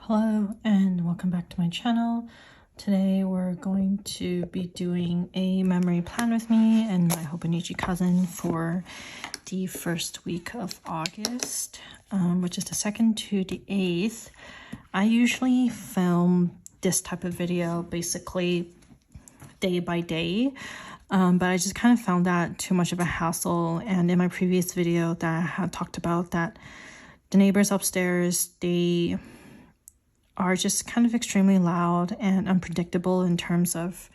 Hello and welcome back to my channel. Today we're going to be doing a memory plan with me and my Hobonichi cousin for the first week of August, which is the 2nd to the 8th. I usually film this type of video basically day by day, but I just kind of found that too much of a hassle. And in my previous video that I had talked about that the neighbors upstairs, they are just kind of extremely loud and unpredictable in terms of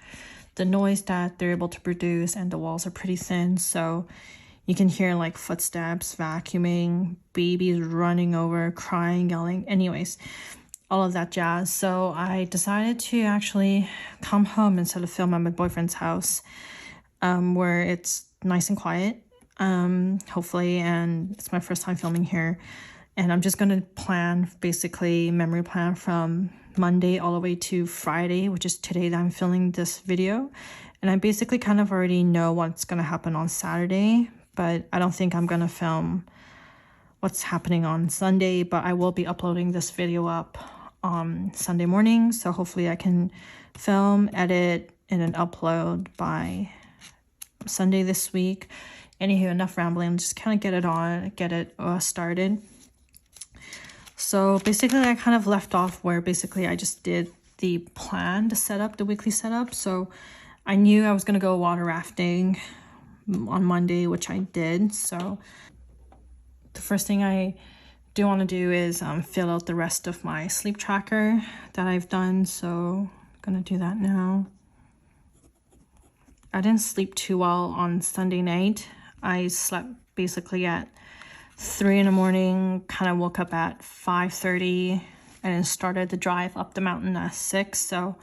the noise that they're able to produce, and the walls are pretty thin, so you can hear like footsteps, vacuuming, babies running over, crying, yelling, anyways, all of that jazz. So I decided to actually come home instead of film at my boyfriend's house, where it's nice and quiet, hopefully, and it's my first time filming here. And I'm just going to plan, basically memory plan from Monday all the way to Friday, which is today that I'm filming this video. And I basically kind of already know what's going to happen on Saturday, but I don't think I'm going to film what's happening on Sunday, but I will be uploading this video up on Sunday morning. So hopefully I can film, edit, and then upload by Sunday this week. Anywho, enough rambling, just kind of get it started. So basically I kind of left off where basically I just did the plan, the setup, the weekly setup. So I knew I was going to go water rafting on Monday, which I did. So the first thing I do want to do is fill out the rest of my sleep tracker that I've done. So I'm going to do that now. I didn't sleep too well on Sunday night. I slept basically at 3 in the morning, kind of woke up at 5:30 and then started the drive up the mountain at 6. So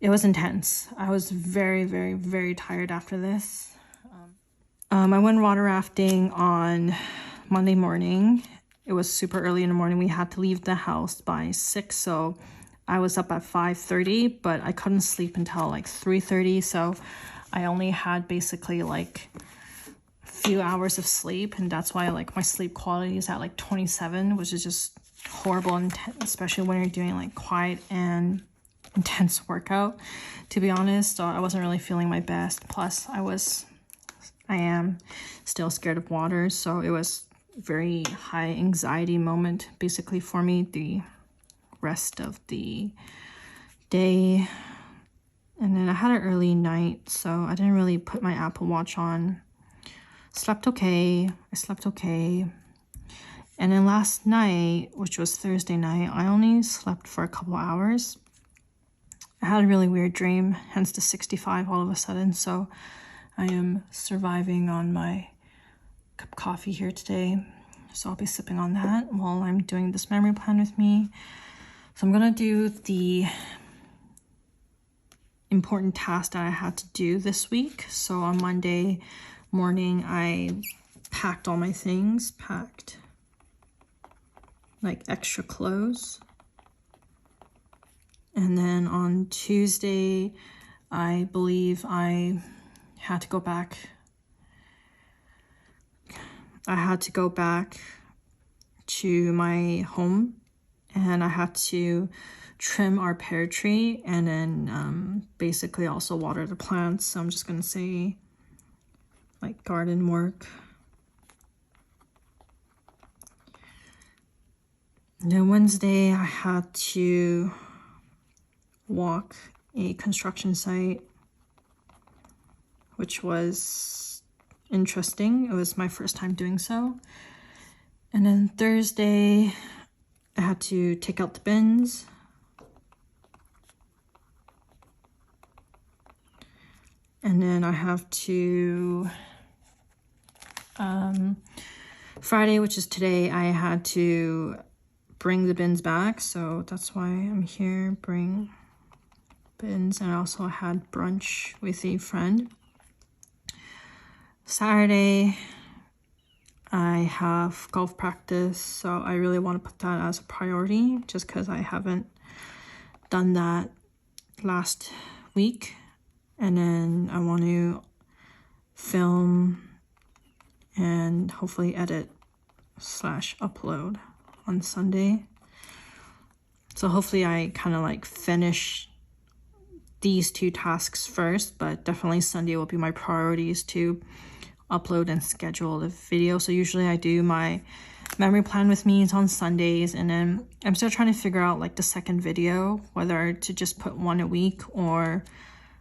it was intense. I was very, very, very tired after this. I went water rafting on Monday morning. It was super early in the morning. We had to leave the house by 6. So I was up at 5:30, but I couldn't sleep until like 3:30. So I only had basically like few hours of sleep, and that's why like my sleep quality is at like 27, which is just horrible, and especially when you're doing like quiet and intense workout, to be honest. So I wasn't really feeling my best, plus I am still scared of water, so it was very high anxiety moment basically for me the rest of the day. And then I had an early night, so I didn't really put my Apple Watch on. Slept okay. I slept okay. And then last night, which was Thursday night, I only slept for a couple hours. I had a really weird dream, hence the 65 all of a sudden. So I am surviving on my cup of coffee here today. So I'll be sipping on that while I'm doing this memory plan with me. So I'm going to do the important task that I had to do this week. So on Monday morning, I packed all my things, packed like extra clothes. And then on Tuesday, I believe I had to go back. I had to go back to my home, and I had to trim our pear tree and then basically also water the plants. So I'm just going to say like garden work. And then Wednesday I had to walk a construction site, which was interesting. It was my first time doing so. And then Thursday I had to take out the bins. And then I have to Friday, which is today, I had to bring the bins back, so that's why I'm here, bring bins. And I also had brunch with a friend. Saturday, I have golf practice, so I really want to put that as a priority just because I haven't done that last week. And then I want to film and hopefully edit / upload on Sunday. So hopefully I kind of like finish these 2 tasks first, but definitely Sunday will be my priorities to upload and schedule the video. So usually I do my memory plan with me on Sundays, and then I'm still trying to figure out like the second video, whether to just put one a week or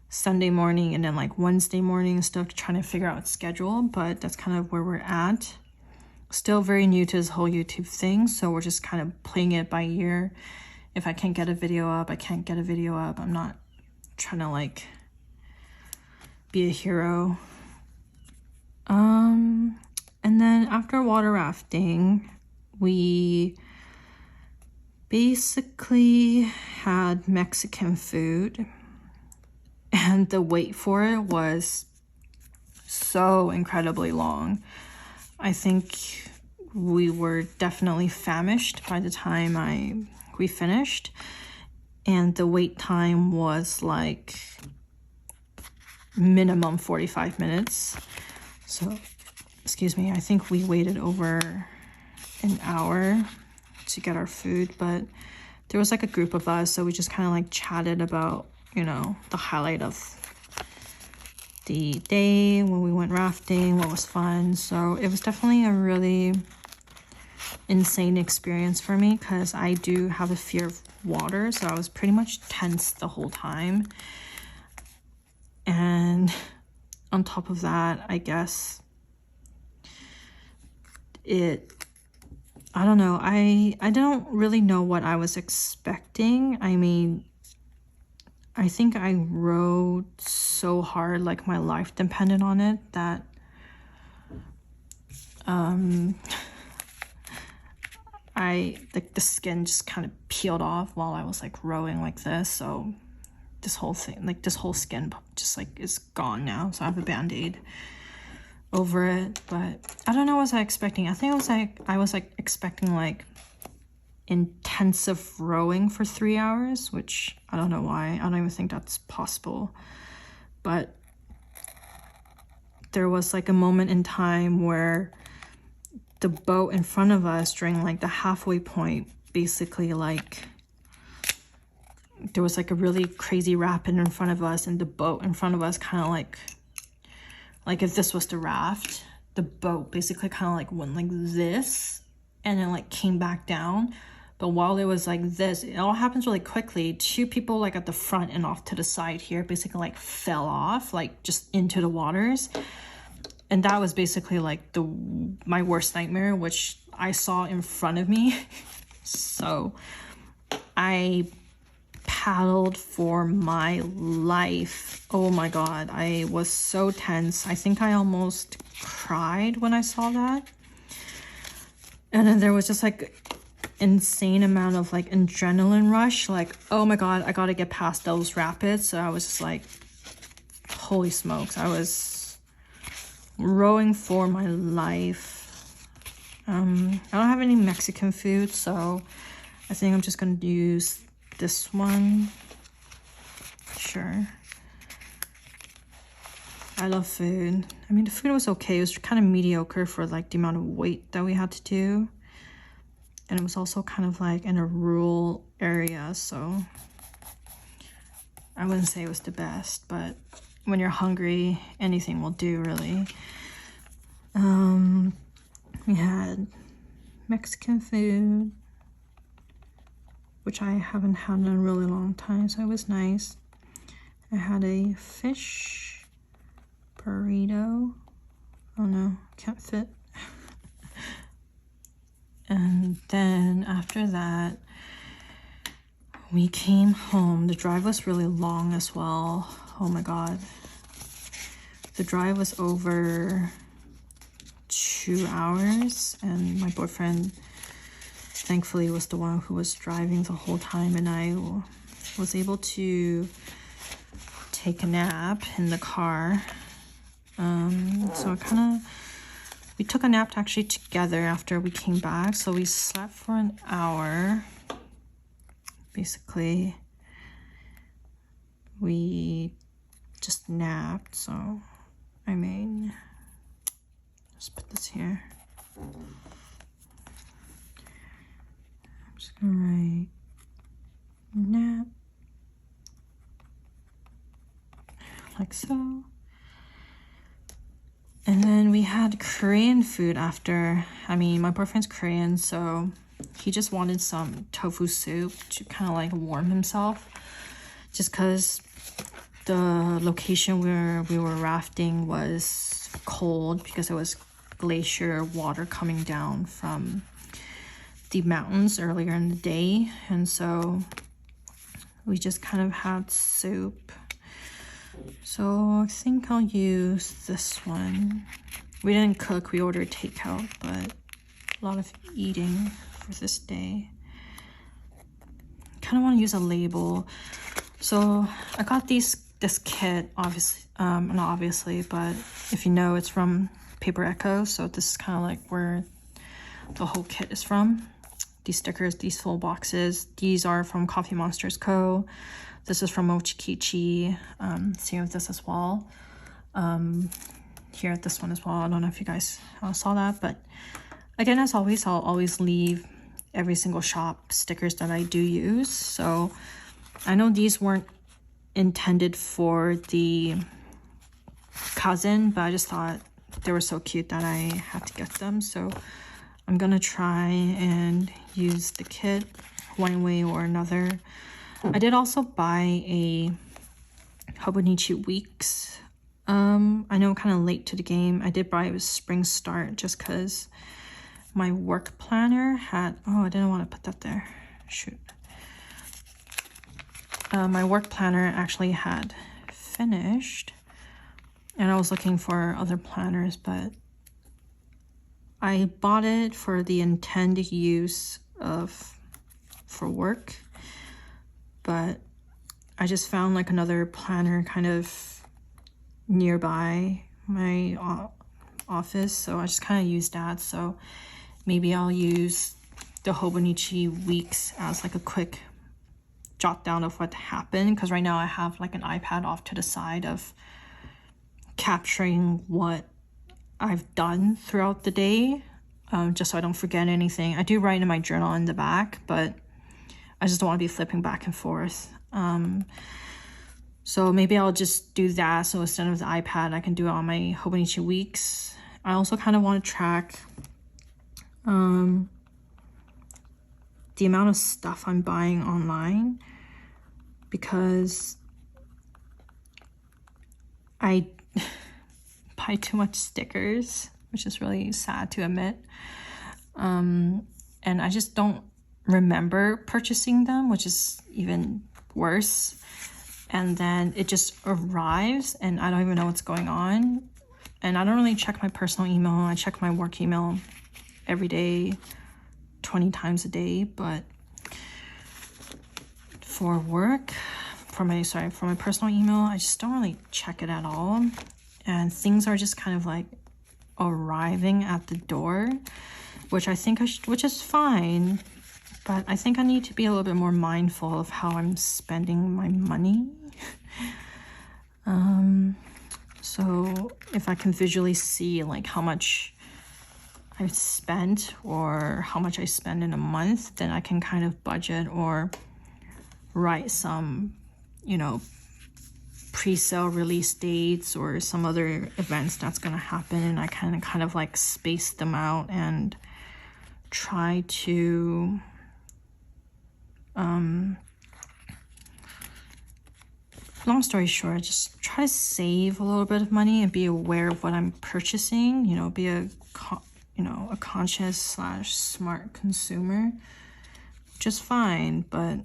Sunday morning and then like Wednesday morning and stuff, to trying to figure out schedule. But that's kind of where we're at. Still very new to this whole YouTube thing, so we're just kind of playing it by ear. If I can't get a video up, I can't get a video up. I'm not trying to like be a hero. And then after water rafting, we basically had Mexican food, and the wait for it was so incredibly long. I think we were definitely famished by the time we finished, and the wait time was like minimum 45 minutes. So, excuse me, I think we waited over an hour to get our food, but there was like a group of us, so we just kind of like chatted about, you know, the highlight of the day when we went rafting, what was fun. So it was definitely a really insane experience for me, because I do have a fear of water, so I was pretty much tense the whole time. And on top of that, I guess I don't know, I don't really know what I was expecting. I mean, I think I rode so hard, like my life depended on it, that like the skin just kind of peeled off while I was like rowing like this. So this whole thing, like this whole skin just like is gone now. So I have a band-aid over it. But I don't know what was I expecting. I think I was expecting like intensive rowing for 3 hours, which I don't know why. I don't even think that's possible. But there was like a moment in time where the boat in front of us during like the halfway point, basically like there was like a really crazy rapid in front of us, and the boat in front of us kind of like if this was the raft, the boat basically kind of like went like this and then like came back down. But while it was like this, it all happens really quickly. 2 people like at the front and off to the side here basically like fell off, like just into the waters. And that was basically like my worst nightmare, which I saw in front of me. So I paddled for my life. Oh my god, I was so tense. I think I almost cried when I saw that. And then there was just like insane amount of like adrenaline rush, like, oh my god, I gotta get past those rapids. So I was just like, holy smokes, I was rowing for my life. I don't have any Mexican food, so I think I'm just gonna use this one. Sure. I love food. I mean, the food was okay. It was kind of mediocre for like the amount of weight that we had to do. And it was also kind of like in a rural area, so I wouldn't say it was the best, but when you're hungry, anything will do, really. We had Mexican food, which I haven't had in a really long time, so it was nice. I had a fish burrito. Oh no, can't fit. And then after that, we came home. The drive was really long as well. Oh my god. The drive was over 2 hours, and my boyfriend thankfully was the one who was driving the whole time, and I was able to take a nap in the car. So we took a nap actually together after we came back. So we slept for an hour. Basically, we just napped. So, I mean, let's put this here. I'm just gonna write like so. And then we had Korean food after. I mean, my boyfriend's Korean, so he just wanted some tofu soup to kind of like warm himself. Just because the location where we were rafting was cold because it was glacier water coming down from the mountains earlier in the day. And so we just kind of had soup. So I think I'll use this one. We didn't cook, we ordered takeout, but a lot of eating for this day. Kind of want to use a label. So I got this kit, obviously, not obviously, but if you know, it's from Paper Echo. So this is kind of like where the whole kit is from. These stickers, these full boxes, these are from Coffee Monsters Co. This is from Mochikichi. Same with this as well. Here, this one as well. I don't know if you guys saw that, but again, as always, I'll always leave every single shop stickers that I do use. So I know these weren't intended for the cousin, but I just thought they were so cute that I had to get them. So I'm gonna try and use the kit one way or another. I did also buy a Hobonichi Weeks. I know kind of late to the game. I did buy it with Spring Start just because my work planner had... Oh, I didn't want to put that there. Shoot. My work planner actually had finished. And I was looking for other planners, but I bought it for the intended use for work. But I just found like another planner kind of nearby my office, so I just kind of used that. So maybe I'll use the Hobonichi Weeks as like a quick jot down of what happened, because right now I have like an iPad off to the side of capturing what I've done throughout the day, just so I don't forget anything. I do write in my journal in the back, but I just don't want to be flipping back and forth. So maybe I'll just do that. So instead of the iPad, I can do it on my Hobonichi Weeks. I also kind of want to track the amount of stuff I'm buying online, because I buy too much stickers, which is really sad to admit. And I just don't remember purchasing them, which is even worse. And then it just arrives and I don't even know what's going on. And I don't really check my personal email. I check my work email every day, 20 times a day. But for work, for my personal email, I just don't really check it at all. And things are just kind of like arriving at the door, which I think which is fine. But I think I need to be a little bit more mindful of how I'm spending my money. So if I can visually see like how much I've spent or how much I spend in a month, then I can kind of budget or write some, you know, pre-sale release dates or some other events that's going to happen, and I can kind of like space them out and try to long story short, just try to save a little bit of money and be aware of what I'm purchasing, you know, be a conscious / smart consumer, which is fine. But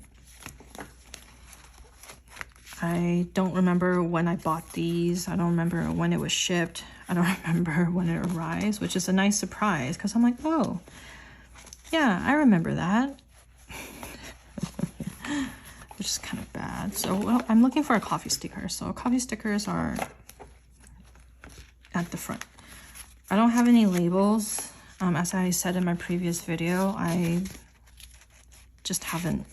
I don't remember when I bought these. I don't remember when it was shipped. I don't remember when it arrives, which is a nice surprise because I'm like, oh, yeah, I remember that. Which is kind of bad. So well, I'm looking for a coffee sticker. So coffee stickers are at the front. I don't have any labels. As I said in my previous video, I just haven't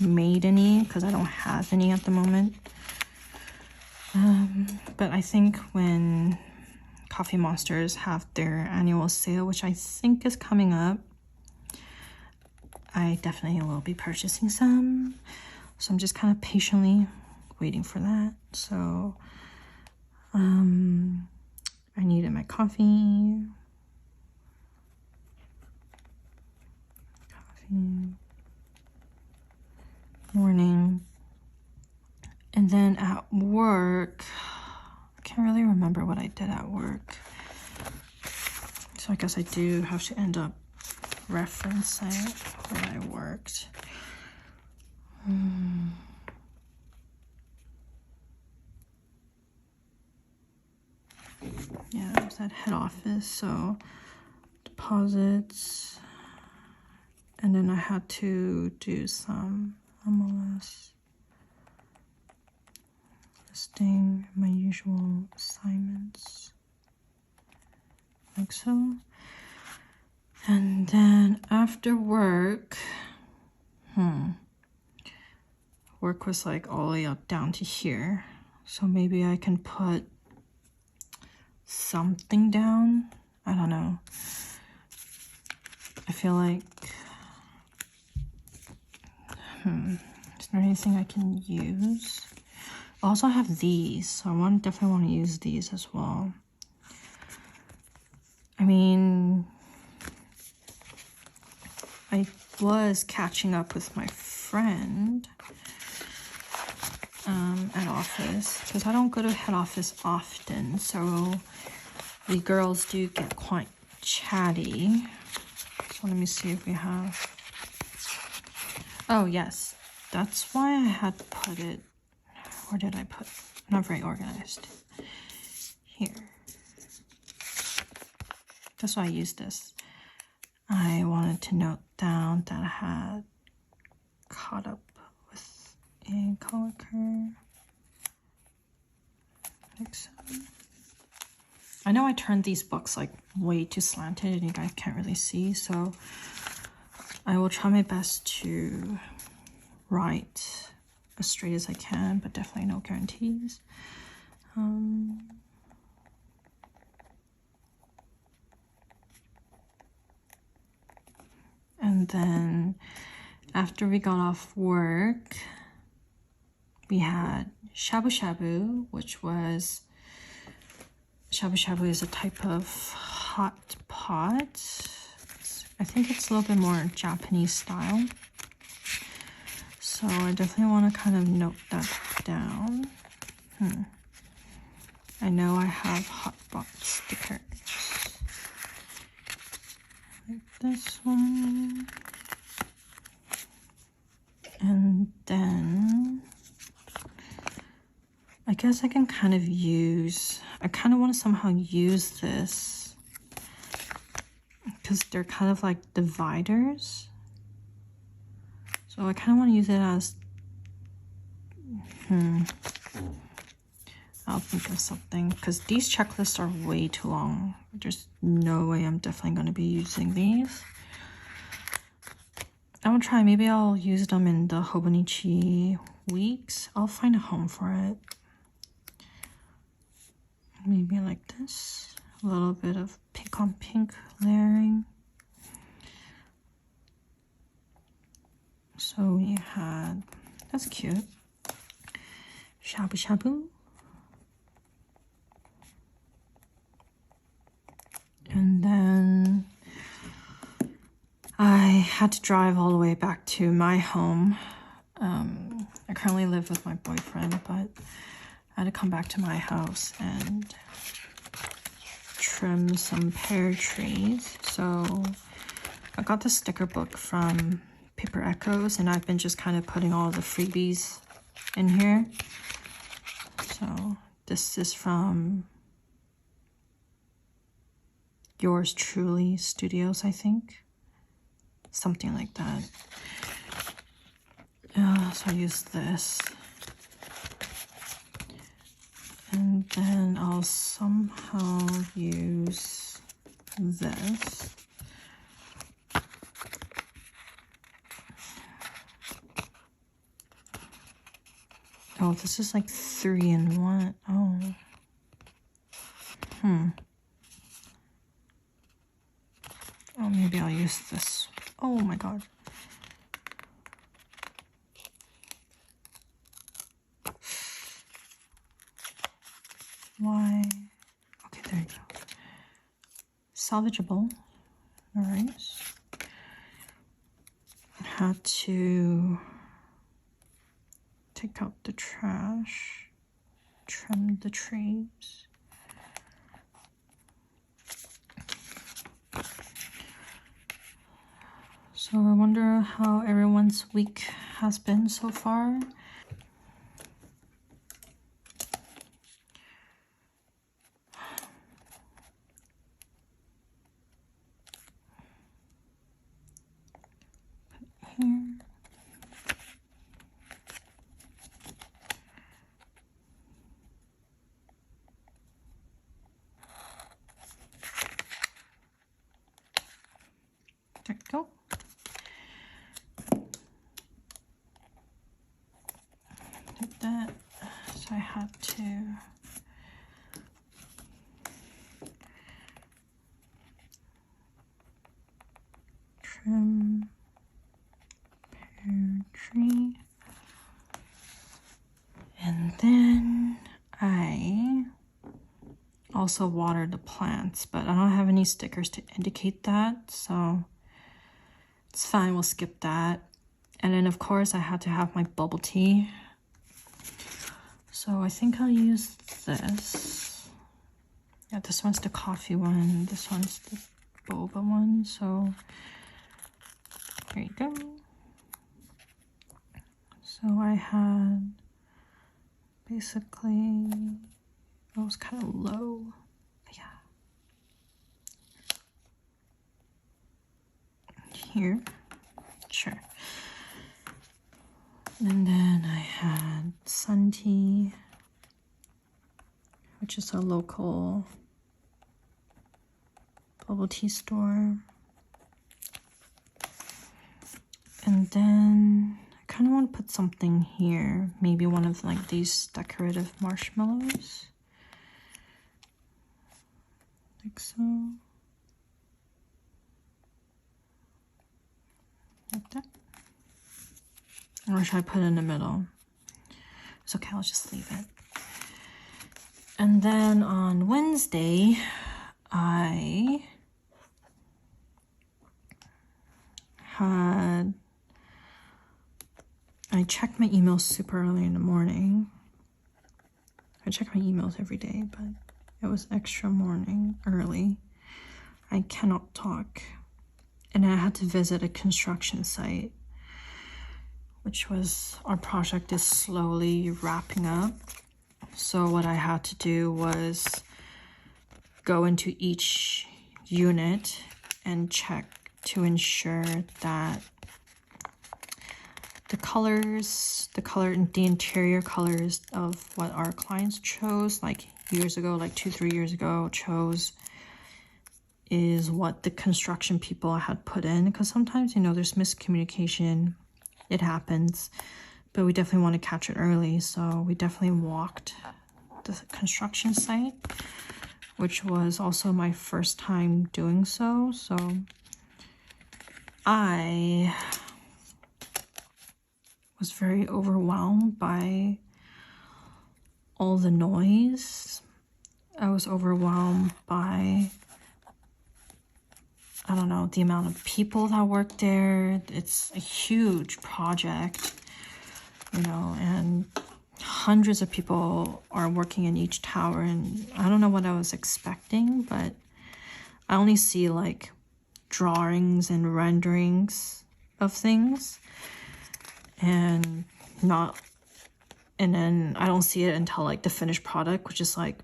made any because I don't have any at the moment. But I think when Coffee Monsters have their annual sale, which I think is coming up, I definitely will be purchasing some. So I'm just kind of patiently waiting for that. So I needed my coffee. Morning. And then at work, I can't really remember what I did at work. So I guess I do have to end up referencing where I worked. Yeah, I was at head office, so deposits. And then I had to do some MLS listing my usual assignments, like so. And then after work, work was like all the way up down to here. So maybe I can put something down. I don't know. I feel like, is there anything I can use? I also have these, so I definitely want to use these as well. I mean, I was catching up with my friend at office, because I don't go to head office often, so the girls do get quite chatty. So let me see if we have... Oh, yes. That's why I had put it... Where did I put it? Not very organized. Here. That's why I used this. I wanted to note down that I had caught up with a coworker. Like so. I know I turned these books like way too slanted and you guys can't really see, so I will try my best to write as straight as I can, but definitely no guarantees. And then after we got off work, we had shabu shabu, which was... Shabu shabu is a type of hot pot. I think it's a little bit more Japanese style. So I definitely want to kind of note that down. I know I have hot pot stickers. Like this one. And then I guess I can kind of use... I kind of want to somehow use this because they're kind of like dividers. So I kind of want to use it as... I'll think of something because these checklists are way too long. There's no way I'm definitely going to be using these. I will try. Maybe I'll use them in the Hobonichi weeks. I'll find a home for it. Maybe like this. A little bit of pink on pink layering. So we had... That's cute. Shabu shabu. And then I had to drive all the way back to my home. I currently live with my boyfriend, but I had to come back to my house and trim some pear trees. So I got the sticker book from Paper Echoes, and I've been just kind of putting all the freebies in here. So this is from Yours Truly Studios, I think. Something like that. So I use this. And then I'll somehow use this. Oh, this is like 3-in-1. Oh. Oh, maybe I'll use this. Oh my god. salvageable. All right. Had to take out the trash, trim the trees. So I wonder how everyone's week has been so far. Here. There we go. Like that. So I had to trim pear tree. And then I also watered the plants, but I don't have any stickers to indicate that, so it's fine, we'll skip that. And then of course I had to have my bubble tea. So I think I'll use this. Yeah, this one's the coffee one, this one's the boba one, so there you go. So I had basically, it was kind of low, yeah. Here, sure. And then I had Sun Tea, which is a local bubble tea store. And then I kind of want to put something here, maybe one of like these decorative marshmallows. Like so. Like that. Or should I put it in the middle? It's okay, I'll just leave it. And then on Wednesday, I checked my emails super early in the morning. I check my emails every day, but it was extra morning, early. I cannot talk. And I had to visit a construction site, which was, our project is slowly wrapping up. So what I had to do was go into each unit and check to ensure that the interior colors of what our clients chose, like years ago, like 2-3 years ago, chose is what the construction people had put in. Because sometimes, you know, there's miscommunication. It happens, but we definitely want to catch it early. So we definitely walked the construction site, which was also my first time doing so. So I was very overwhelmed by all the noise. I was overwhelmed by, I don't know, the amount of people that work there. It's a huge project, you know, and hundreds of people are working in each tower, and I don't know what I was expecting, but I only see like drawings and renderings of things, and then I don't see it until like the finished product, which is like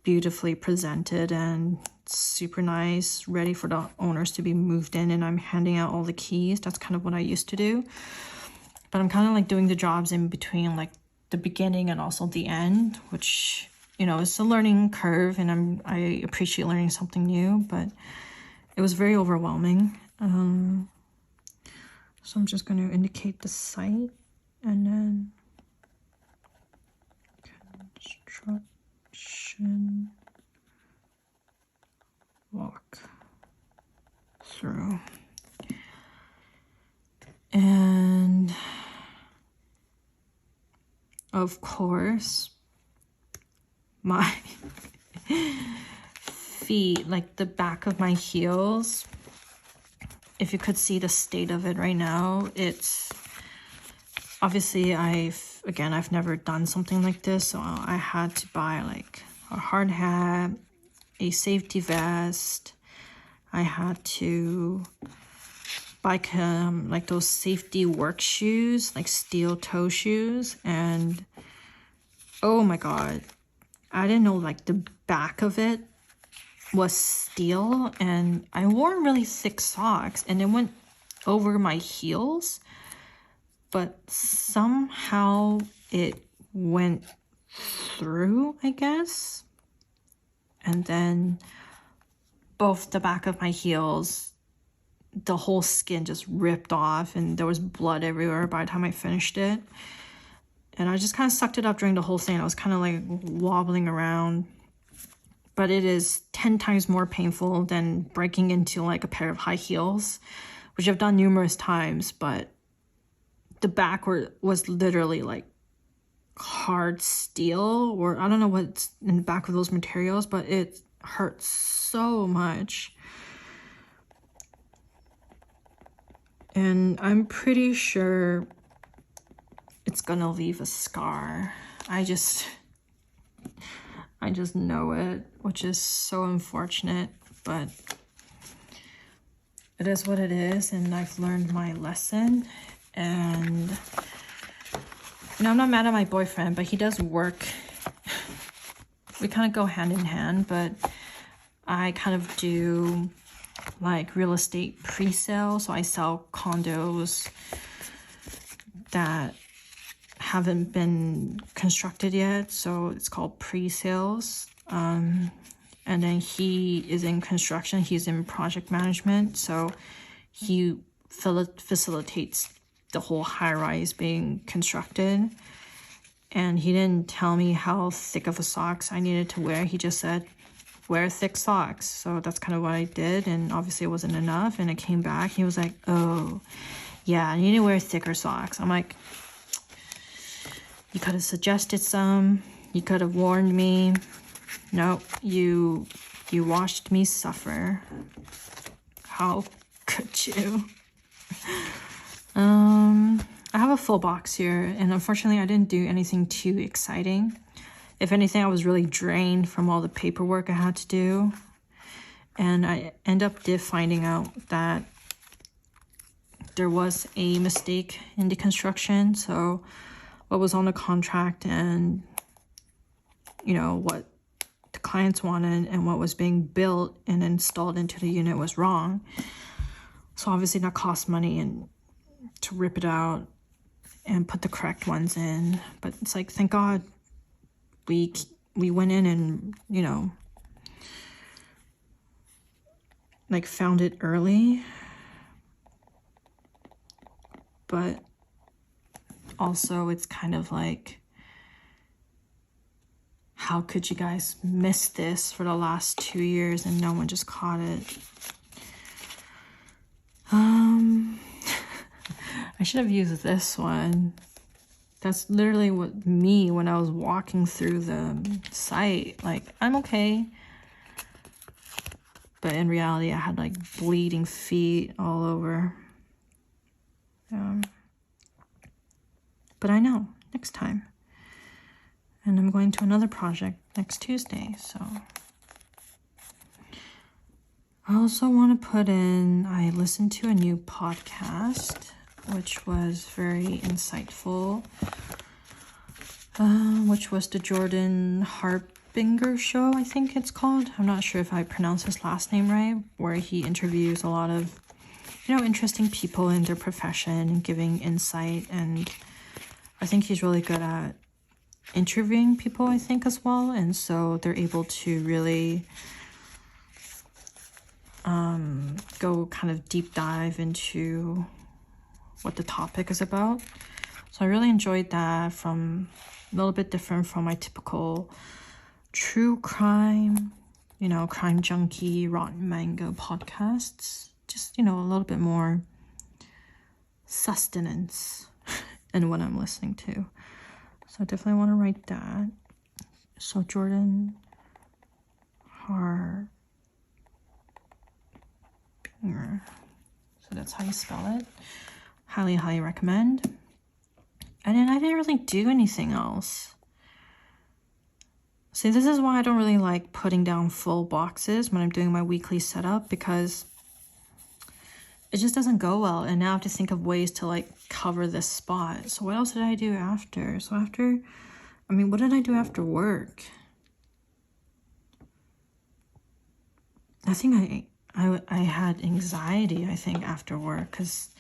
beautifully presented and super nice, ready for the owners to be moved in, and I'm handing out all the keys. That's kind of what I used to do, but I'm kind of like doing the jobs in between, like the beginning and also the end, which, you know, it's a learning curve, and I appreciate learning something new, but it was very overwhelming. So I'm just going to indicate the site, and then construction walk through. And of course, my feet, like the back of my heels, if you could see the state of it right now, it's obviously I've never done something like this, so I had to buy like a hard hat, a safety vest. I had to buy like those safety work shoes, like steel toe shoes, and oh my god, I didn't know like the back of it was steel, and I wore really thick socks and it went over my heels, but somehow it went through, I guess. And then both the back of my heels, the whole skin just ripped off and there was blood everywhere by the time I finished it. And I just kind of sucked it up during the whole thing. I was kind of like wobbling around. But it is 10 times more painful than breaking into like a pair of high heels, which I've done numerous times, but the back was literally like hard steel, or I don't know what's in the back of those materials, but it hurts so much. And I'm pretty sure it's gonna leave a scar. I just know it, which is so unfortunate, but it is what it is, and I've learned my lesson. And you know, I'm not mad at my boyfriend, but he does work. We kind of go hand in hand, but I kind of do like real estate pre-sale, so I sell condos that haven't been constructed yet, so it's called pre-sales. And then he is in construction, he's in project management, so he facilitates the whole high-rise being constructed. And he didn't tell me how thick of a socks I needed to wear. He just said, wear thick socks. So that's kind of what I did, and obviously it wasn't enough. And it came back, he was like, oh yeah, I need to wear thicker socks. I'm like, you could have suggested some, you could have warned me. No, you watched me suffer. How could you? I have a full box here, and unfortunately I didn't do anything too exciting. If anything, I was really drained from all the paperwork I had to do. And I end up finding out that there was a mistake in the construction. So what was on the contract and, you know, what the clients wanted and what was being built and installed into the unit was wrong. So obviously that cost money and to rip it out and put the correct ones in. But it's like, thank God we went in and, you know, like found it early. But also it's kind of like, how could you guys miss this for the last 2 years and no one just caught it? I should have used this one. That's literally what me when I was walking through the site. Like, I'm okay. But in reality, I had like bleeding feet all over. But I know, next time. And I'm going to another project next Tuesday, so. I also want to put in, I listened to a new podcast, which was very insightful, which was the Jordan Harbinger show, I think it's called. I'm not sure if I pronounced his last name right, where he interviews a lot of, you know, interesting people in their profession and giving insight. And I think he's really good at interviewing people, I think, as well. And so they're able to really go kind of deep dive into what the topic is about. So I really enjoyed that, from a little bit different from my typical true crime, you know, crime junkie, rotten mango podcasts. Just, you know, a little bit more sustenance in what I'm listening to. So I definitely want to write that. So Jordan So that's how you spell it. Highly, highly recommend. And then I didn't really do anything else. See, this is why I don't really like putting down full boxes when I'm doing my weekly setup, because it just doesn't go well. And now I have to think of ways to like cover this spot. So what else did I do after? So after, I mean, what did I do after work? I think I had anxiety, I think, after work because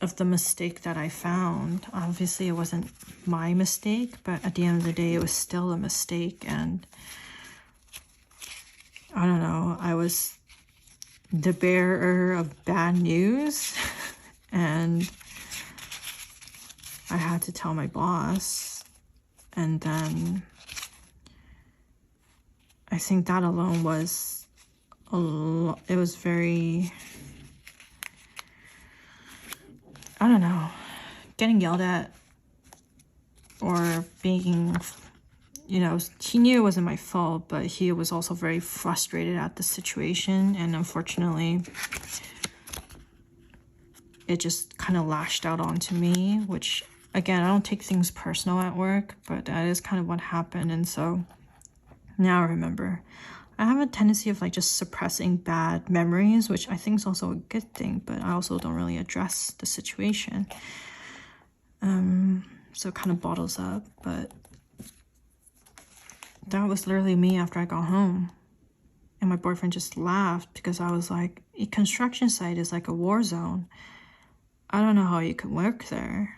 of the mistake that I found. Obviously, it wasn't my mistake, but at the end of the day, it was still a mistake. And I don't know, I was the bearer of bad news and I had to tell my boss. And then I think that alone was it was very, I don't know, getting yelled at or being, you know, he knew it wasn't my fault, but he was also very frustrated at the situation. And unfortunately, it just kind of lashed out onto me, which, again, I don't take things personal at work, but that is kind of what happened. And so now I remember. I have a tendency of like just suppressing bad memories, which I think is also a good thing, but I also don't really address the situation. So it kind of bottles up, but that was literally me after I got home. And my boyfriend just laughed because I was like, a construction site is like a war zone. I don't know how you can work there.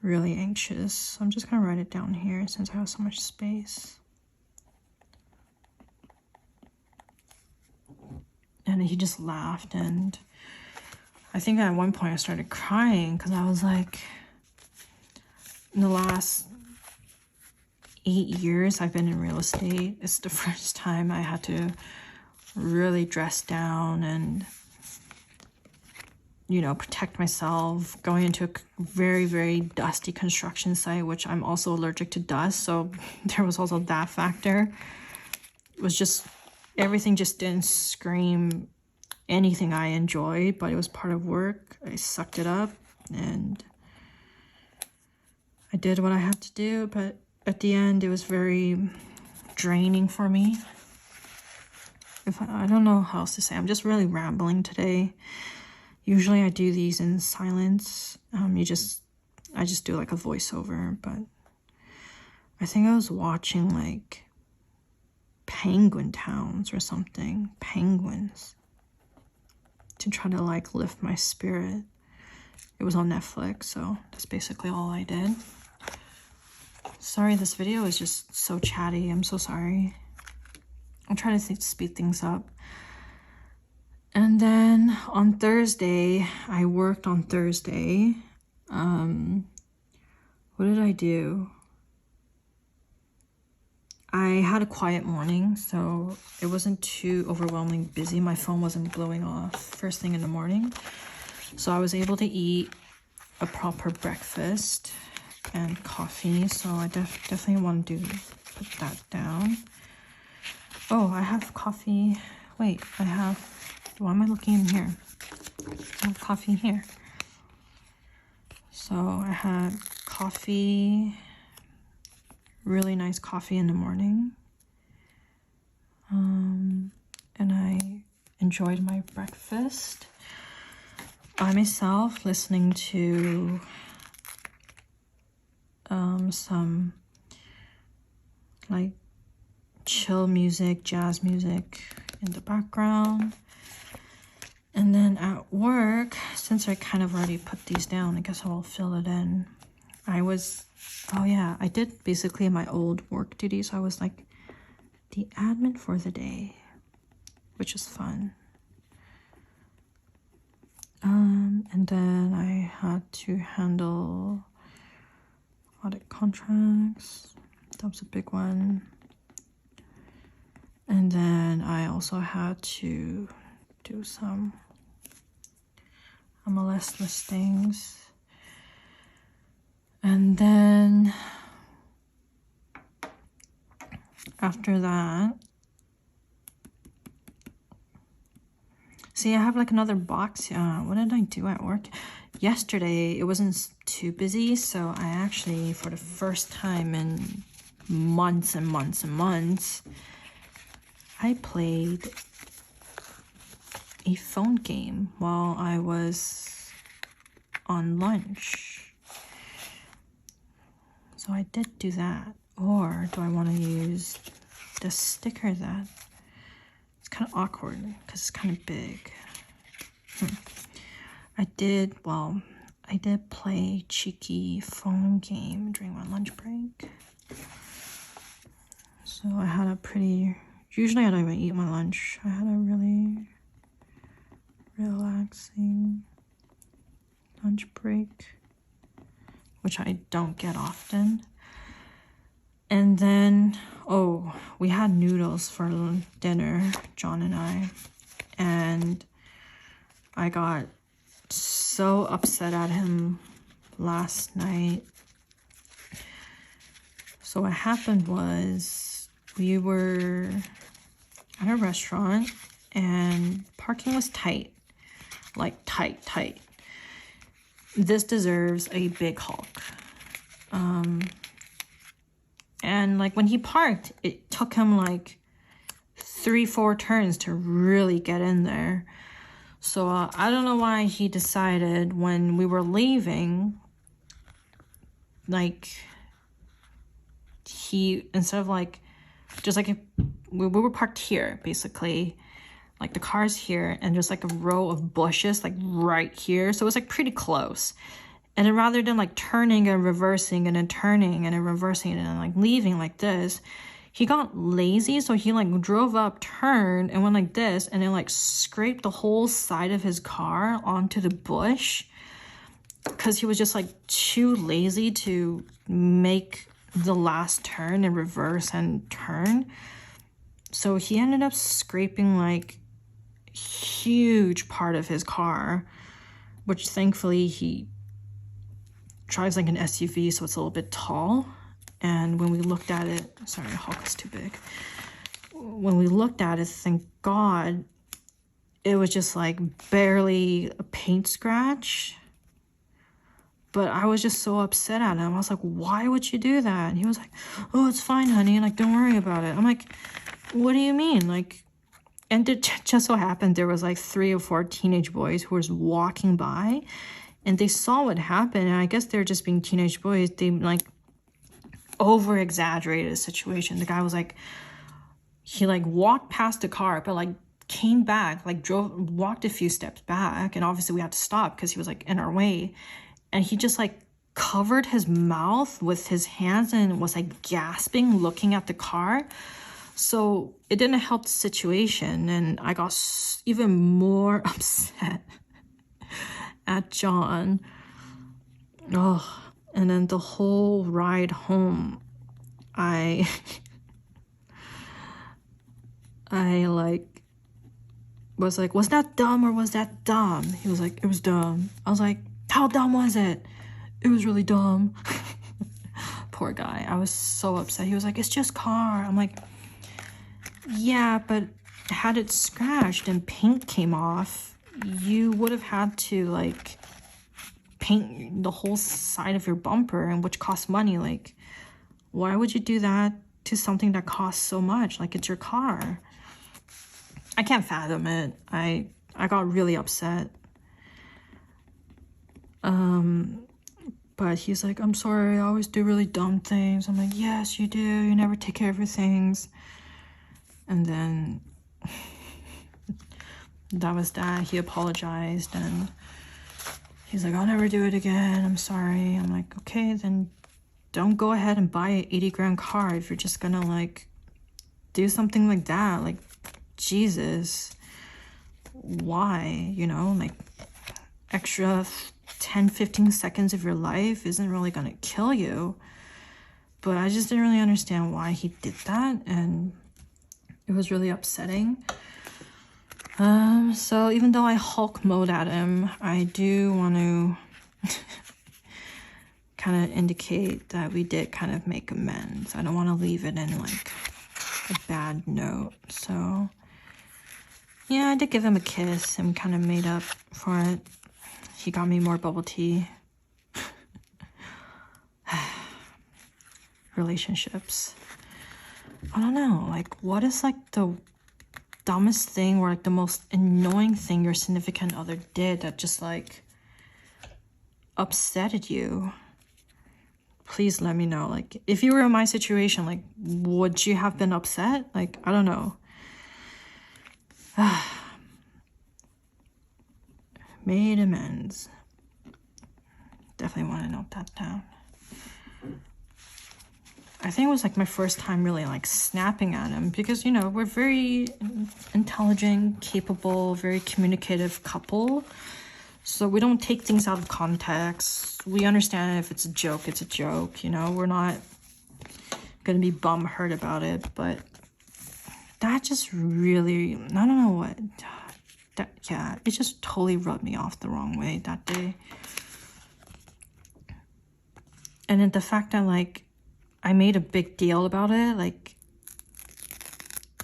Really anxious. So I'm just gonna write it down here since I have so much space. And he just laughed, and I think at one point I started crying because I was like, in the last 8 years I've been in real estate, it's the first time I had to really dress down and, you know, protect myself, going into a very, very dusty construction site, which I'm also allergic to dust, so there was also that factor. It was just, everything just didn't scream anything I enjoyed, but it was part of work. I sucked it up and I did what I had to do, but at the end it was very draining for me. I don't know how else to say. I'm just really rambling today. Usually I do these in silence. I just do like a voiceover, but I think I was watching like Penguin Towns or something, penguins, to try to like lift my spirit. It was on Netflix, so that's basically all I did. Sorry, this video is just so chatty. I'm so sorry. I'll try to speed things up. And then on Thursday, I worked on Thursday. What did I do? I had a quiet morning, so it wasn't too overwhelmingly busy. My phone wasn't blowing off first thing in the morning. So I was able to eat a proper breakfast and coffee. So I definitely want to put that down. Oh, I have coffee. Wait, why am I looking in here? I have coffee here. So I had coffee, really nice coffee in the morning. And I enjoyed my breakfast by myself, listening to some like chill music, jazz music in the background. And then at work, since I kind of already put these down, I guess I'll fill it in. I did basically my old work duties. I was like the admin for the day, which is fun. And then I had to handle audit contracts. That was a big one. And then I also had to do some MLS listings. And then after that, See, I have like another box. What did I do at work? Yesterday, it wasn't too busy, so I actually, for the first time in months and months and months, I played a phone game while I was on lunch. So I did do that. Or do I want to use the sticker that... It's kind of awkward because it's kind of big. I did play cheeky phone game during my lunch break. So I had a pretty... Usually I don't even eat my lunch. I had a really relaxing lunch break, which I don't get often. And then, oh, we had noodles for dinner, John and I. And I got so upset at him last night. So what happened was we were at a restaurant and parking was tight. Like tight. This deserves a big Hulk. And like when he parked, it took him like 3-4 turns to really get in there. So I don't know why he decided when we were leaving, like he, instead of like, just like we were parked here basically, like the car's here and just like a row of bushes like right here. So it was like pretty close. And then rather than like turning and reversing and then turning and then reversing and then like leaving like this, he got lazy. So he like drove up, turned and went like this and then like scraped the whole side of his car onto the bush because he was just like too lazy to make the last turn and reverse and turn. So he ended up scraping like huge part of his car, which thankfully he drives like an SUV, so it's a little bit tall. And when we looked at it, sorry, the Hulk is too big. When we looked at it, thank God, it was just like barely a paint scratch. But I was just so upset at him. I was like, why would you do that? And he was like, oh, it's fine, honey. Like, don't worry about it. I'm like, what do you mean? Like, and it just so happened there was like 3 or 4 teenage boys who was walking by and they saw what happened. And I guess they're just being teenage boys. They like over exaggerated the situation. The guy was like, he like walked past the car, but like came back, like walked a few steps back. And obviously we had to stop because he was like in our way. And he just like covered his mouth with his hands and was like gasping, looking at the car. So it didn't help the situation. And I got even more upset at John. Oh, and then the whole ride home, I like was like, was that dumb or was that dumb? He was like, it was dumb. I was like, how dumb was it? It was really dumb. Poor guy. I was so upset. He was like, it's just car. I'm like, yeah, but had it scratched and paint came off, you would have had to like paint the whole side of your bumper, and which costs money. Like, why would you do that to something that costs so much? Like, it's your car. I can't fathom it. I got really upset. But he's like, I'm sorry, I always do really dumb things. I'm like, yes, you do. You never take care of your things. And then that was that. He apologized and he's like, I'll never do it again. I'm sorry. I'm like, okay, then don't go ahead and buy an 80 grand car if you're just gonna like do something like that. Like, Jesus, why? You know, like extra 10-15 seconds of your life isn't really gonna kill you. But I just didn't really understand why he did that, and it was really upsetting. So even though I Hulk mode at him, I do want to kind of indicate that we did kind of make amends. I don't want to leave it in like a bad note. So Yeah, I did give him a kiss and kind of made up for it. He got me more bubble tea. Relationships. I don't know, like, what is like the dumbest thing or like the most annoying thing your significant other did that just like upsetted you? Please let me know. Like, if you were in my situation, like, would you have been upset? Like, I don't know. Made amends. Definitely want to note that down. I think it was like my first time really like snapping at him because, you know, we're very intelligent, capable, very communicative couple. So we don't take things out of context. We understand if it's a joke, it's a joke, you know. We're not gonna be bum-hurt about it, but that just really, I don't know what, yeah, it just totally rubbed me off the wrong way that day. And then the fact that like, I made a big deal about it, like,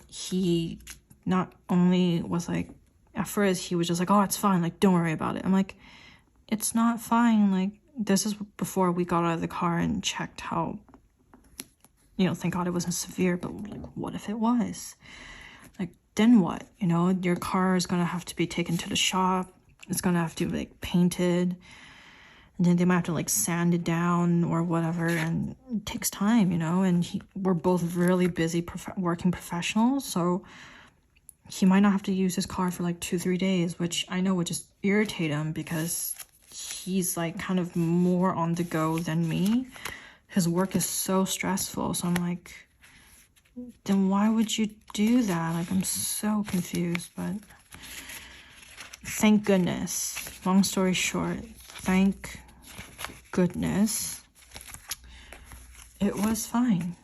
he not only was like, at first he was just like, oh, it's fine, like, don't worry about it. I'm like, it's not fine, like, this is before we got out of the car and checked how, you know, thank God it wasn't severe, but like, what if it was? Like, then what? You know, your car is gonna have to be taken to the shop, it's gonna have to be like painted, and then they might have to like sand it down or whatever, and it takes time, you know, and we're both really busy working professionals, so he might not have to use his car for like 2-3 days, which I know would just irritate him because he's like kind of more on the go than me. His work is so stressful, so I'm like, then why would you do that? Like, I'm so confused, but thank goodness, long story short, thank goodness, it was fine.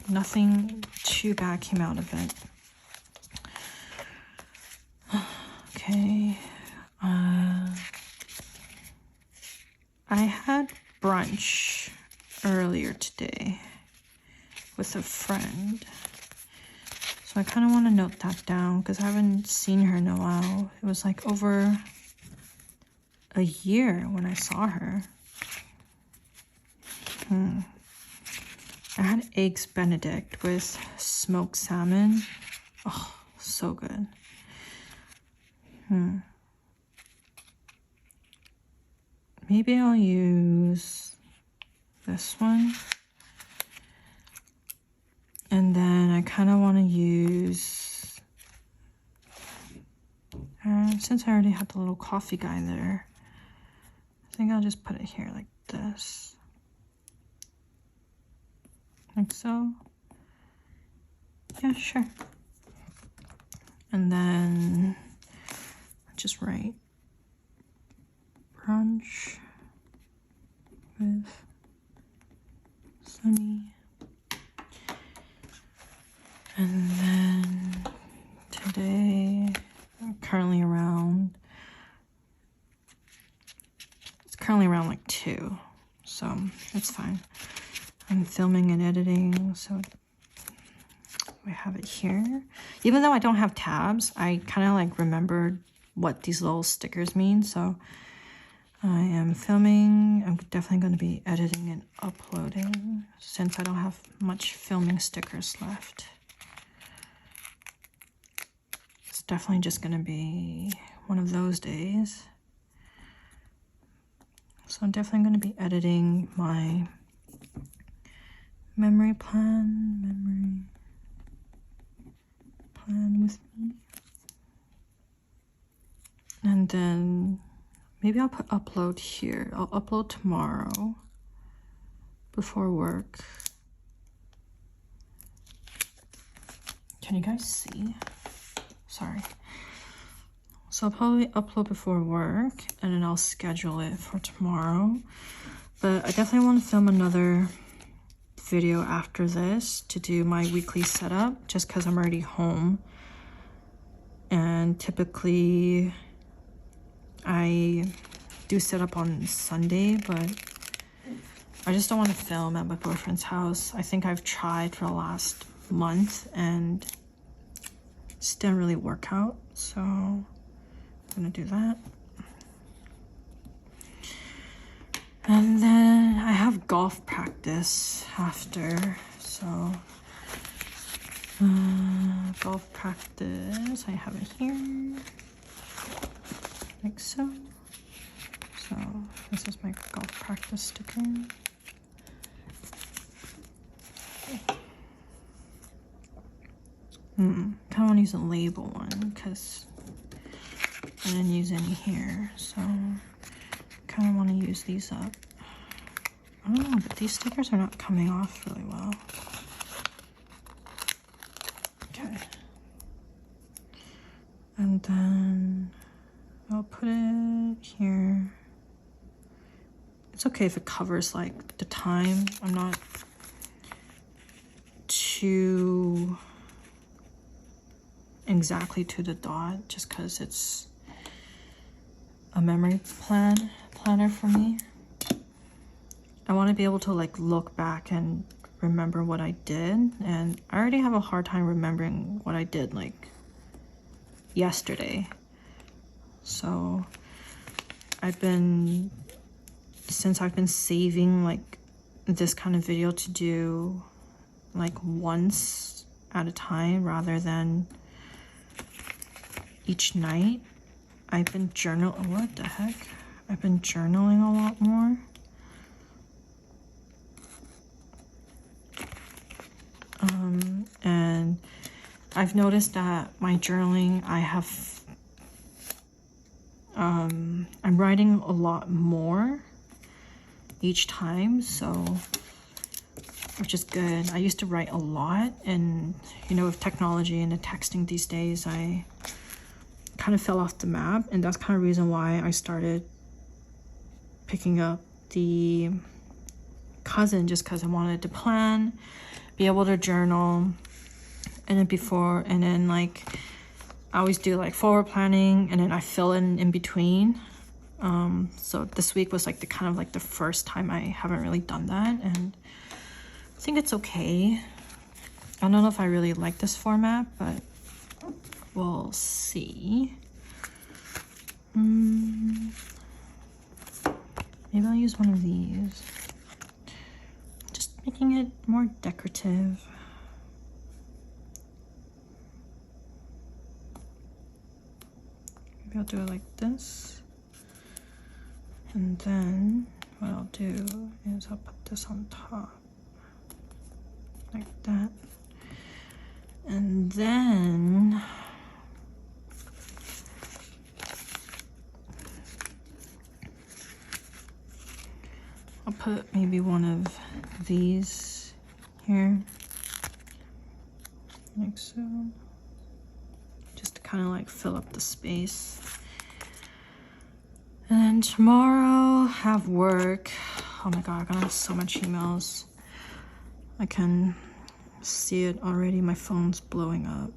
Nothing too bad came out of it. Okay. I had brunch earlier today with a friend. So I kind of want to note that down because I haven't seen her in a while. It was like over a year when I saw her. I had eggs Benedict with smoked salmon. Oh, so good. Maybe I'll use this one. And then I kind of want to use, since I already had the little coffee guy there, I think I'll just put it here like this. Like so. Yeah, sure. And then just write brunch with Sunny. And then today, currently around, it's currently around like 2, so it's fine. I'm filming and editing, so we have it here. Even though I don't have tabs, I kind of like remembered what these little stickers mean, so I am filming. I'm definitely going to be editing and uploading since I don't have much filming stickers left. It's definitely just going to be one of those days. So I'm definitely going to be editing my memory plan with me. And then maybe I'll put upload here. I'll upload tomorrow before work. Can you guys see? Sorry. So I'll probably upload before work and then I'll schedule it for tomorrow. But I definitely want to film another video after this to do my weekly setup just because I'm already home. And typically I do set up on Sunday, but I just don't want to film at my boyfriend's house. I think I've tried for the last month and Just didn't really work out, so I'm gonna do that. And then I have golf practice after, so golf practice, I have it here, like so. So this is my golf practice sticker. Kind of want to use a label one because I didn't use any here, so kind of want to use these up. I don't know, but these stickers are not coming off really well. Okay. And then I'll put it here. It's okay if it covers like the time. I'm not too exactly to the dot just because it's a memory planner for me. I want to be able to like look back and remember what I did, and I already have a hard time remembering what I did like yesterday. So since I've been saving like this kind of video to do like once at a time rather than each night, I've been what the heck? I've been journaling a lot more. And I've noticed that my journaling, I'm writing a lot more each time, so which is good. I used to write a lot, and you know, with technology and the texting these days, I kind of fell off the map, and that's kind of the reason why I started picking up the cousin, just because I wanted to plan, be able to journal, and then like I always do like forward planning, and then I fill in between. So this week was like the first time I haven't really done that, and I think it's okay. I don't know if I really like this format, but we'll see. Maybe I'll use one of these. Just making it more decorative. Maybe I'll do it like this. And then what I'll do is I'll put this on top. Like that. And then I'll put maybe one of these here, like so, just to kind of like fill up the space. And then tomorrow have work. Oh my god, I'm gonna have so much emails. I can see it already. My phone's blowing up.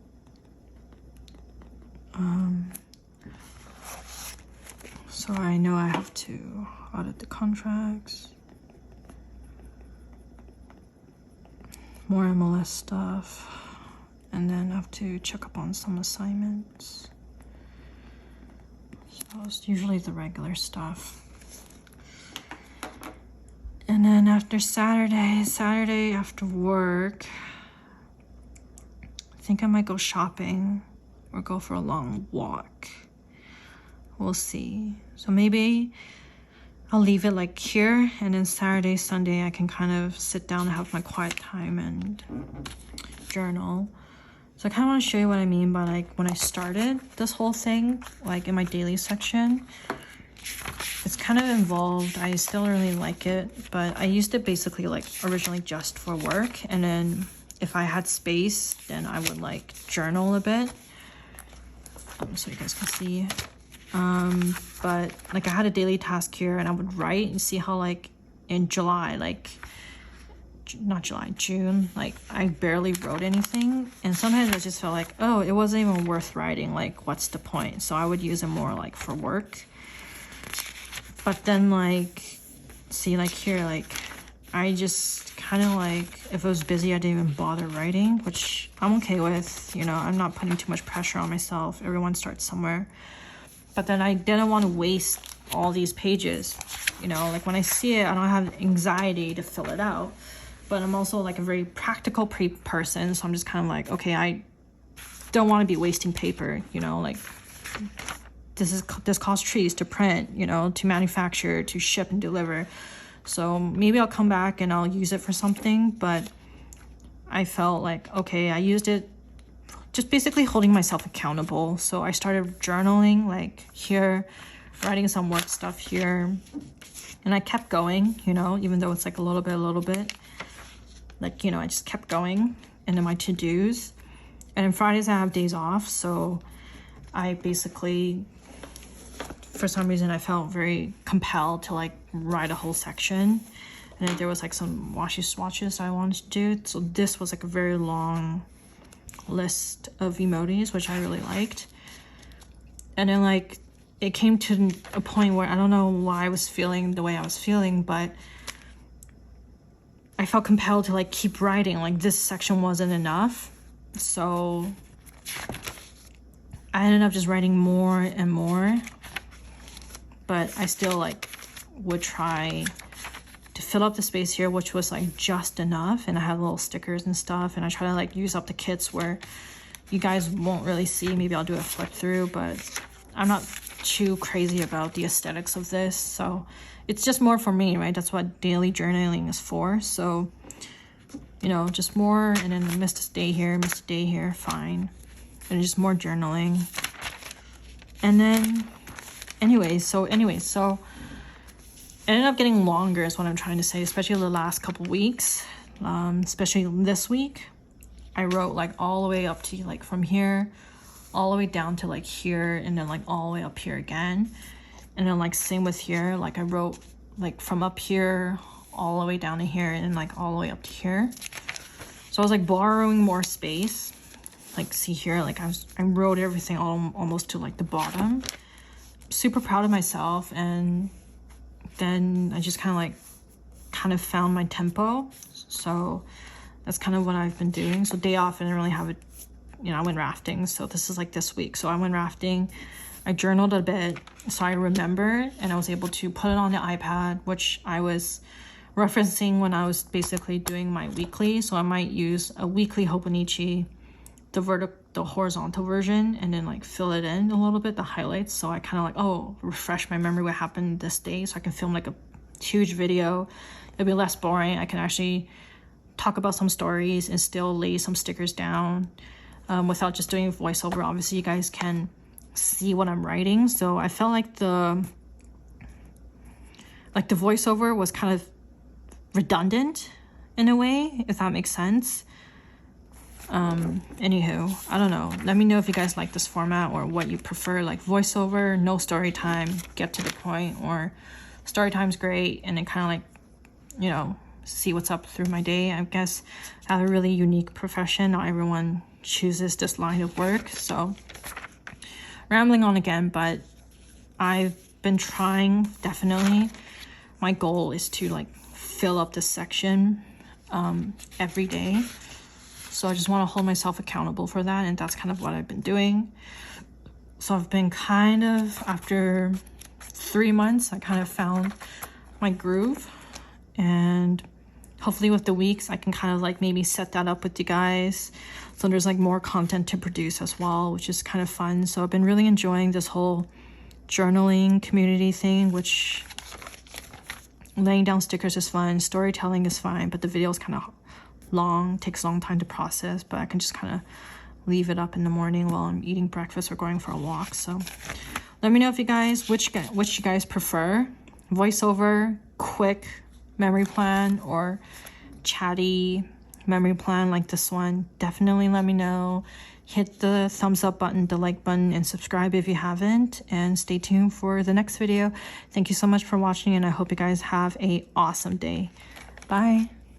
So I know I have to audit the contracts, more MLS stuff, and then I have to check up on some assignments. So it's usually the regular stuff. And then after Saturday after work, I think I might go shopping or go for a long walk. We'll see. So maybe I'll leave it like here, and then Saturday, Sunday, I can kind of sit down and have my quiet time and journal. So I kind of want to show you what I mean by like when I started this whole thing, like in my daily section. It's kind of involved. I still really like it, but I used it basically like originally just for work, and then if I had space, then I would like journal a bit, so you guys can see. But like I had a daily task here, and I would write and see how like in July, like June, like I barely wrote anything, and sometimes I just felt like, oh, it wasn't even worth writing, like what's the point? So I would use it more like for work. But then like, see like here, like I just kind of like, if I was busy, I didn't even bother writing, which I'm okay with. You know, I'm not putting too much pressure on myself. Everyone starts somewhere. But then I didn't want to waste all these pages. You know, like when I see it, I don't have anxiety to fill it out. But I'm also like a very practical person. So I'm just kind of like, okay, I don't want to be wasting paper, you know, like this costs trees to print, you know, to manufacture, to ship and deliver. So maybe I'll come back and I'll use it for something, but I felt like, okay, I used it just basically holding myself accountable. So I started journaling like here, writing some work stuff here, and I kept going, you know, even though it's like a little bit, like, you know, I just kept going into my to-dos. And on Fridays I have days off, so I basically, for some reason, I felt very compelled to like write a whole section. And then there was like some swatches I wanted to do. So this was like a very long list of emojis, which I really liked. And then like it came to a point where I don't know why I was feeling the way I was feeling, but I felt compelled to like keep writing. Like this section wasn't enough. So I ended up just writing more and more, but I still like would try to fill up the space here, which was like just enough. And I had little stickers and stuff, and I try to like use up the kits where you guys won't really see. Maybe I'll do a flip through, but I'm not too crazy about the aesthetics of this. So it's just more for me, right? That's what daily journaling is for. So, you know, just more, and then missed a day here, fine. And just more journaling. And then so it ended up getting longer is what I'm trying to say, especially the last couple weeks. Especially this week, I wrote like all the way up to like from here all the way down to like here, and then like all the way up here again. And then like same with here, like I wrote like from up here all the way down to here, and then like all the way up to here. So I was like borrowing more space. Like see here, like I wrote everything almost to like the bottom. Super proud of myself. And then I just kind of found my tempo. So that's kind of what I've been doing. So day off, I didn't really have it, you know, I went rafting. So this is like this week. So I went rafting, I journaled a bit, so I remember, and I was able to put it on the iPad, which I was referencing when I was basically doing my weekly. So I might use a weekly Hobonichi, the horizontal version, and then like fill it in a little bit, the highlights. So I kind of like, refresh my memory what happened this day, so I can film like a huge video. It'll be less boring. I can actually talk about some stories and still lay some stickers down without just doing voiceover. Obviously you guys can see what I'm writing. So I felt like the voiceover was kind of redundant in a way, if that makes sense. Anywho, I don't know. Let me know if you guys like this format or what you prefer, like voiceover, no story time, get to the point, or story time's great and then kind of like, you know, see what's up through my day. I guess I have a really unique profession. Not everyone chooses this line of work. So rambling on again, but I've been trying, definitely. My goal is to like fill up this section every day. So I just want to hold myself accountable for that, and that's kind of what I've been doing. So I've been kind of, after 3 months, I kind of found my groove, and hopefully with the weeks I can kind of like maybe set that up with you guys, so there's like more content to produce as well, which is kind of fun. So I've been really enjoying this whole journaling community thing, which laying down stickers is fun, storytelling is fine, but the video is kind of long, takes a long time to process, but I can just kind of leave it up in the morning while I'm eating breakfast or going for a walk. So let me know if you guys, which you guys prefer, voiceover, quick memory plan, or chatty memory plan like this one. Definitely let me know. Hit the thumbs up button, the like button, and subscribe if you haven't, and stay tuned for the next video. Thank you so much for watching, and I hope you guys have an awesome day. Bye.